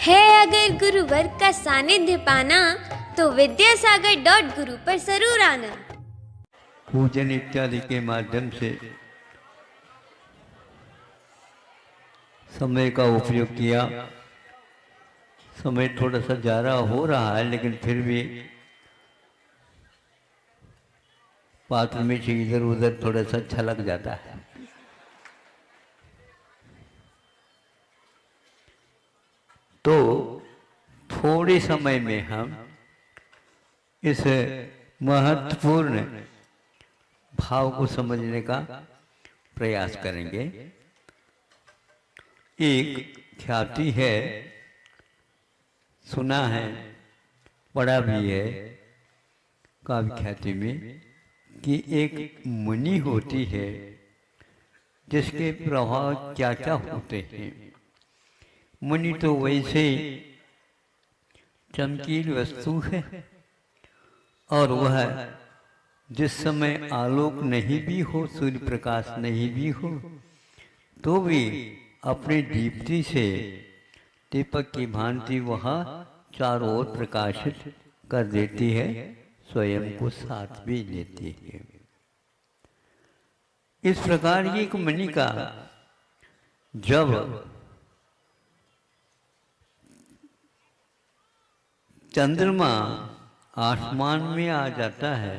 है अगर गुरुवर का सानिध्य पाना तो विद्यासागर.गुरु पर जरूर आना। पूजन इत्यादि के माध्यम से समय का उपयोग किया। समय थोड़ा सा ज़्यादा हो रहा है, लेकिन फिर भी पात्र में से इधर उधर थोड़ा सा छलक जाता है। तो थोड़े समय में हम इस महत्वपूर्ण भाव को समझने का प्रयास करेंगे। एक ख्याति है, सुना है, पढ़ा भी है काव्य ख्याति में, कि एक मुनि होती है जिसके प्रभाव क्या क्या होते हैं। मुनि तो वैसे चमकीली वस्तु है, और वह जिस समय आलोक नहीं भी हो, सूर्य प्रकाश नहीं भी हो, तो भी अपने दीप्ति से दीपक की भांति वह चारों ओर प्रकाशित कर देती है, स्वयं को साथ भी लेती है। इस प्रकार की एक मुनि का जब चंद्रमा आसमान में आ जाता है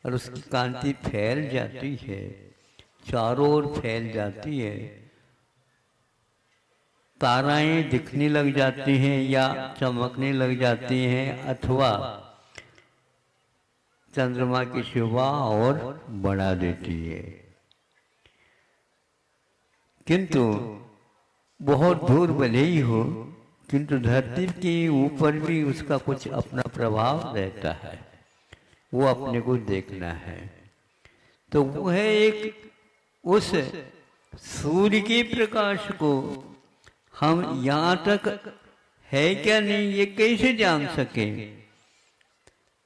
और उसकी कांति फैल जाती है, चारों ओर फैल जाती है, ताराएं दिखने लग जाती हैं या चमकने लग जाती हैं, अथवा चंद्रमा की शोभा और बढ़ा देती है। किंतु बहुत दूर भले ही हो, किंतु धरती के ऊपर भी उसका कुछ अपना प्रभाव रहता है, वो अपने को देखना है। तो वह एक उस सूर्य के प्रकाश को हम यहाँ तक है क्या नहीं, ये कैसे जान सके।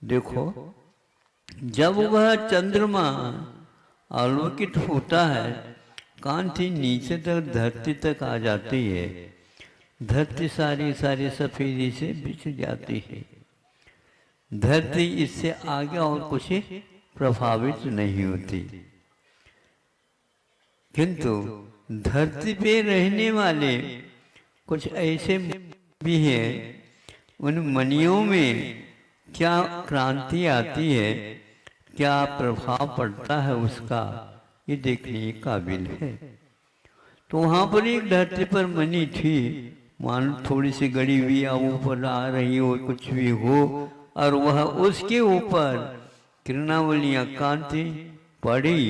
देखो, जब वह चंद्रमा आलोकित होता है, कांति नीचे तक धरती तक आ जाती है, धरती सारी सारी सफेदी से बिछ जाती है। धरती इससे आगे और कुछ प्रभावित नहीं होती। किंतु धरती पे रहने वाले कुछ ऐसे भी हैं, उन मनियों में क्या क्रांति आती है, क्या प्रभाव पड़ता है उसका, ये देखने के काबिल है। तो वहाँ पर एक धरती पर मणि थी, मान थोड़ी सी गड़ी हुई या ऊपर आ रही हो, कुछ भी हो, और वह उसके ऊपर किरणावलियाँ कांति पड़ी,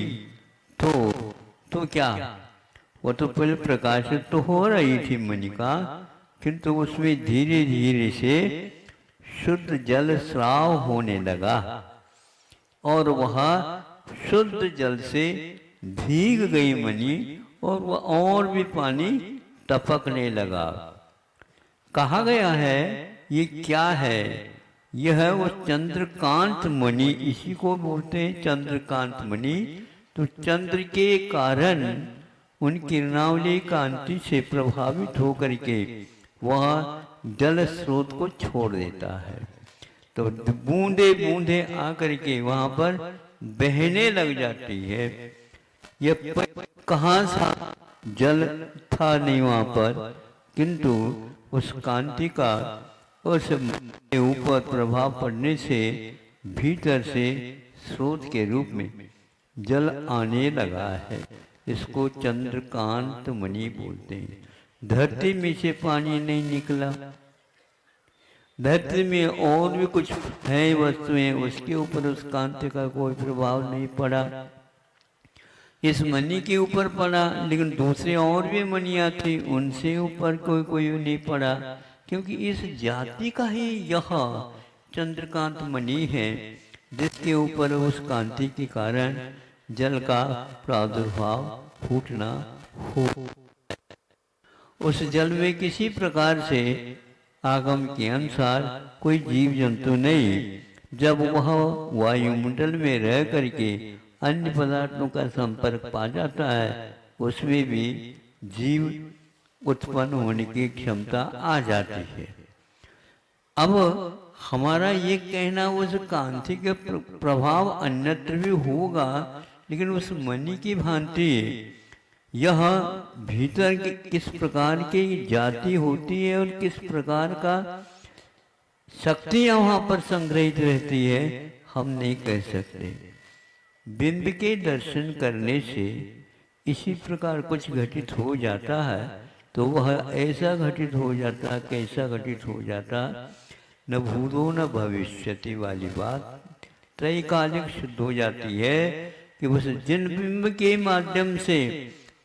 तो क्या, वो तो पहले प्रकाशित तो हो रही थी मणि का, किंतु उसमें धीरे धीरे से शुद्ध जल स्राव होने लगा, और वह शुद्ध जल से भीग गई मणि, और वह और भी पानी टपकने लगा। कहा गया है ये क्या है, यह वो चंद्रकांत मणि, इसी को बोलते हैं चंद्रकांत मणि। तो चंद्र के कारण उन किरणावली कांति से प्रभावित होकर के वह जल स्रोत को छोड़ देता है। तो बूंदे बूंदे आकर के वहां पर बहने लग जाती है। ये कहाँ सा जल था नहीं वहां पर, किंतु उस कांति का उस ऊपर प्रभाव पड़ने से भीतर से स्रोत के रूप में जल आने लगा है। इसको चंद्रकांत मणि बोलते हैं। धरती में से पानी नहीं निकला, धरती में और भी कुछ है वस्तुएं, उसके ऊपर उस कांति का कोई प्रभाव नहीं पड़ा। इस मणि के ऊपर पड़ा, लेकिन दूसरे और भी मणियाँ थी, उनसे ऊपर कोई नहीं पड़ा, क्योंकि इस जाति का ही यह चंद्रकांत मणि है, जिसके ऊपर उस कांति के कारण जल का प्रादुर्भाव फूटना हो। उस जल में किसी प्रकार से आगम के अनुसार कोई जीव जंतु नहीं। जब वह वायुमंडल में रह करके अन्य पदार्थों का संपर्क पा जाता है, उसमें भी जीव उत्पन्न होने की क्षमता आ जाती है। अब हमारा ये कहना उस कांति के प्रभाव अन्यत्र भी होगा, लेकिन उस मणि की भांति यह भीतर किस प्रकार की जाति होती है और किस प्रकार का शक्तियां वहां पर संग्रहित रहती है, हम नहीं कह सकते। बिंब के दर्शन करने से इसी प्रकार कुछ घटित हो जाता है, तो वह ऐसा घटित हो जाता, कैसा घटित हो जाता, न भूतो न भविष्यति वाली बात त्रैकालिक सिद्ध हो जाती है कि उस जिन बिंब के माध्यम से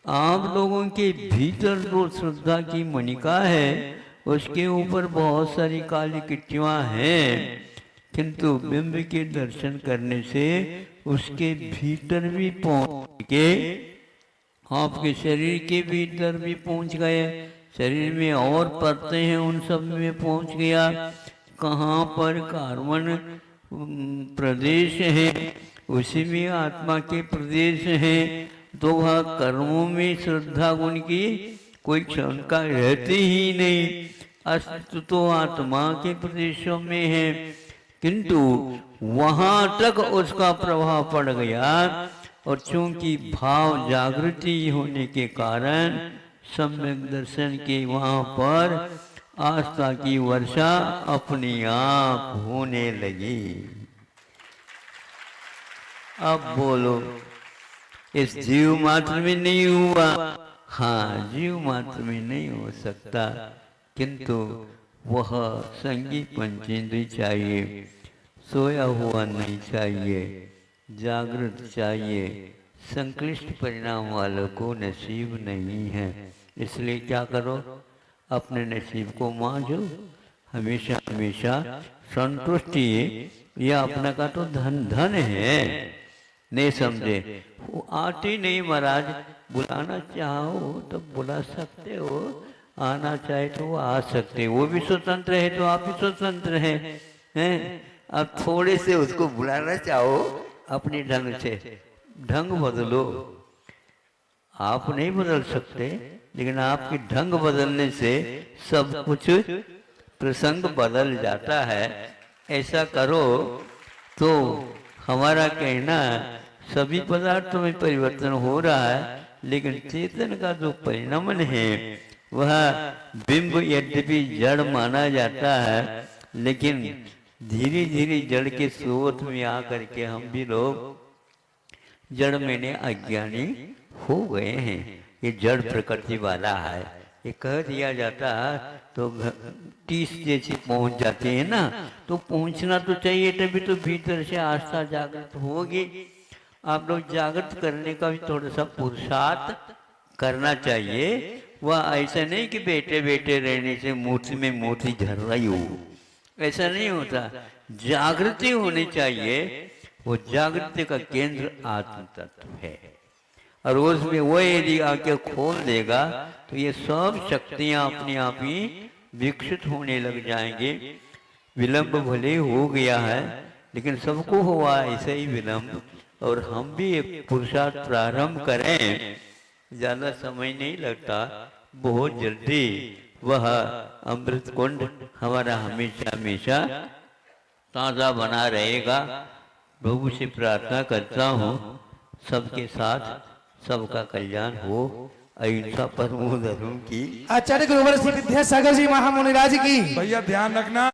आप लोगों के भीतर जो श्रद्धा की मणिका है, उसके ऊपर बहुत सारी काली किट्टियां हैं, किंतु बिंब के दर्शन करने से उसके भीतर भी पहुंच के आपके शरीर के भीतर भी पहुंच गए, शरीर में और परतें हैं उन सब में पहुंच गया। कहाँ पर कार्बन प्रदेश है उसी में आत्मा के प्रदेश हैं, तो वह कर्मों में श्रद्धा गुण की कोई क्षमता रहती ही नहीं। अस्तित्व तो आत्मा के प्रदेशों में है, किंतु वहां तक उसका प्रभाव पड़ गया, और चूंकि भाव जागृति होने के कारण सम्यक दर्शन के वहां पर आस्था की वर्षा अपने आप होने लगी। अब बोलो, इस जीव मात्र में नहीं हुआ? हाँ, जीव मात्र में नहीं हो सकता, किंतु वह संगीत पंचेंद्रिय चाहिए, सोया हुआ नहीं चाहिए, जागृत चाहिए। संक्लिष्ट परिणाम वालों को नसीब नहीं है, इसलिए क्या करो, अपने नसीब को मांझो, हमेशा हमेशा संतुष्टि। यह अपना का तो धन धन है, नहीं समझे? वो आते नहीं महाराज, बुलाना चाहो तो बुला सकते हो, आना चाहे तो वो आ सकते, वो भी स्वतंत्र है तो आप भी स्वतंत्र हैं। अब थोड़े से उसको बुलाना चाहो अपने ढंग से, ढंग बदलो। आप नहीं बदल सकते, लेकिन आपके ढंग बदलने से सब कुछ प्रसंग बदल जाता है। ऐसा करो तो हमारा कहना सभी पदार्थों में परिवर्तन हो रहा है, लेकिन चेतन का जो परिणमन है वह बिंब यद्यपि जड़ माना जाता है, लेकिन धीरे धीरे जड़ के स्रोत में आकर के हम भी लोग जड़ में अज्ञानी हो गए हैं। ये जड़ प्रकृति वाला है, ये कह दिया जाता तो 30 जैसे पहुंच जाते हैं ना, तो पहुंचना तो चाहिए, तभी तो भीतर से आस्था जागृत होगी। आप लोग जागृत करने का भी थोड़ा सा पुरुषार्थ करना चाहिए। वह ऐसा नहीं कि बैठे बैठे रहने से मूर्ति में मोती झर रही हो, ऐसा नहीं होता। जागृति होनी चाहिए, वो जागृति का केंद्र आत्म तत्व है, और उसमें वो यदि आके खोल देगा तो ये सब शक्तियां अपने आप ही विकसित होने लग जाएंगे। विलंब भले हो गया है, लेकिन सबको हुआ ऐसे ही विलंब, और हम भी एक पुरुषार्थ प्रारंभ करें, ज्यादा समय नहीं लगता, बहुत जल्दी वह अमृत कुंड हमारा हमेशा हमेशा ताज़ा बना रहेगा। प्रभु से प्रार्थना करता हूँ सबके साथ सबका कल्याण हो। अहिंसा परमो धर्म की। आचार्य गुरुवर श्री विद्यासागर जी महामुनिराज की। भैया ध्यान रखना।